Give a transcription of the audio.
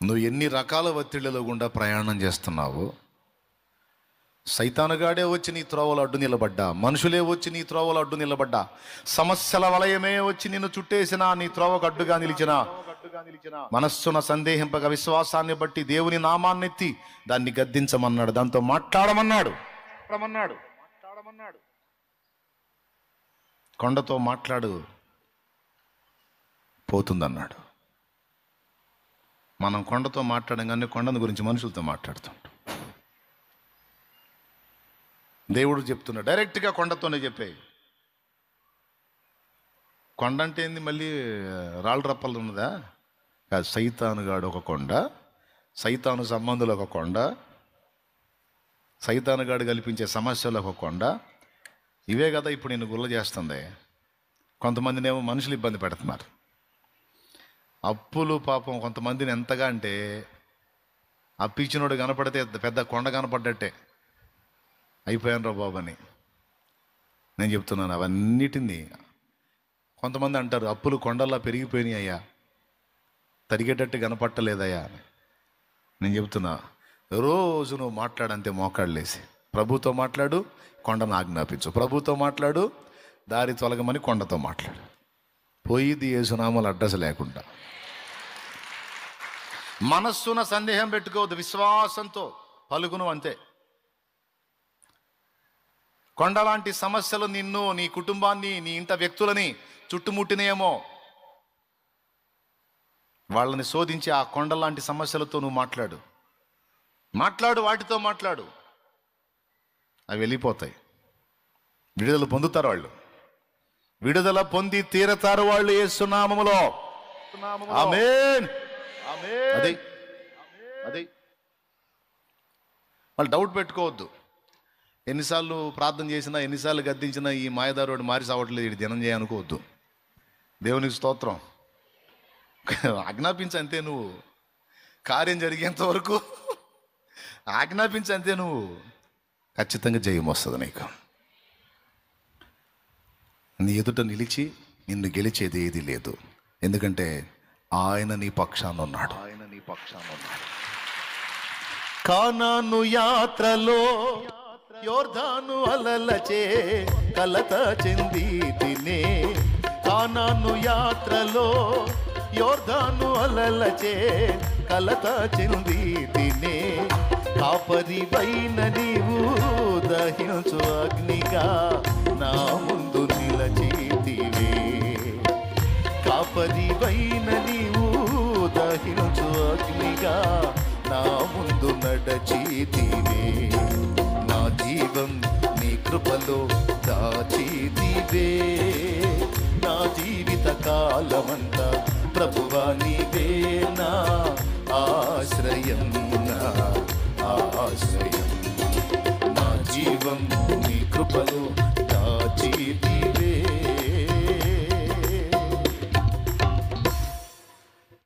నువ్వు ఎన్ని రకాల ఒత్తిళ్లలో గుండా ప్రయాణం చేస్తున్నావు. సైతానుగాడే వచ్చి నీ త్రోవలు అడ్డు నిలబడ్డా, మనుషులే వచ్చి నీ త్రోవలు అడ్డు నిలబడ్డా, సమస్యల వలయమే వచ్చి నిన్ను చుట్టేసినా, నీ త్రోవకు అడ్డుగా నిలిచిన మనస్సున సందేహింపక విశ్వాసాన్ని బట్టి దేవుని నామాన్నెత్తి దాన్ని గద్దించమన్నాడు, దాంతో మాట్లాడమన్నాడు. కొండతో మాట్లాడు పోతుందన్నాడు. మనం కొండతో మాట్లాడంగానే కొండను గురించి మనుషులతో మాట్లాడుతుంటాం. దేవుడు చెప్తున్నాడు డైరెక్ట్గా కొండతోనే చెప్పేయి. కొండ అంటే ఏంది, మళ్ళీ రాళ్ళు రప్పలు ఉన్నదా? కాదు, సైతానుగాడు ఒక కొండ, సైతాను సంబంధులు ఒక కొండ, సైతానుగాడు కల్పించే సమస్యలు ఒక కొండ. ఇవే కదా ఇప్పుడు నేను గుల్ల చేస్తుంది. కొంతమందినేమో మనుషులు ఇబ్బంది పెడుతున్నారు. అప్పులు పాపం కొంతమందిని ఎంతగా అంటే, అప్పిచ్చినోడు కనపడితే పెద్ద కొండ కనపడ్డట్టే, అయిపోయాను రా బాబు అని నేను చెప్తున్నాను. అవన్నిటిని కొంతమంది అంటారు, అప్పులు కొండల్లా పెరిగిపోయినాయి అయ్యా, తరిగేటట్టు కనపట్టలేదయ్యా అని. నేను చెప్తున్నా, రోజు నువ్వు మాట్లాడంతే మోకాళ్ళేసి, ప్రభుతో మాట్లాడు, కొండను ఆజ్ఞాపించు, ప్రభుతో మాట్లాడు, దారి తొలగమని కొండతో మాట్లాడు. పోయిది యేసునామాల అడ్రస్ లేకుండా. మనస్సున సందేహం పెట్టుకోవద్దు, విశ్వాసంతో పలుకును అంతే. కొండలాంటి సమస్యలు నిన్ను, నీ కుటుంబాన్ని, నీ ఇంట వ్యక్తులని చుట్టుముట్టినేమో, వాళ్ళని శోధించి ఆ కొండలాంటి సమస్యలతో నువ్వు మాట్లాడు, వాటితో మాట్లాడు. అవి వెళ్ళిపోతాయి. విడుదల పొందుతారు వాళ్ళు, విడుదల పొంది తీరతారు వాళ్ళు యేసు నామములో. ఆమేన్. అదే వాళ్ళు డౌట్ పెట్టుకోవద్దు. ఎన్నిసార్లు ప్రార్థన చేసినా, ఎన్నిసార్లు గద్దించినా ఈ మాయదారుడు మారి సావట్లేదు, ఇది దినం చేయనుకోవద్దు. దేవునికి స్తోత్రం. ఆజ్ఞాపించంతే, నువ్వు కార్యం జరిగేంత వరకు ఆజ్ఞాపించంతే, నువ్వు ఖచ్చితంగా జయం వస్తుంది నీకు. నీ ఎదుట నిలిచి నిన్ను గెలిచేది ఏది లేదు, ఎందుకంటే ఆయన నీ పక్షాన ఉన్నాడు. కానాను యాత్రలో యోర్దాను అలలచే కలత చెంది తినే, కానాను యాత్రలో యోర్దాను అలలచే కలత చెంది తినే, కాపరివైన నీవు దహించు అగ్నిగా నా ముందు నిలచితివే, కాపరివైన నీవు దహించు అగ్నిగా నా ముందు నడచితివే, నా జీవం నీ కృపలో దాచితివే, నా జీవిత కాలమంతా ప్రభువా నీవే నా ఆశ్రయం, నా ఆశ్రయం. నా జీవం నీ కృపలో దాచితివే,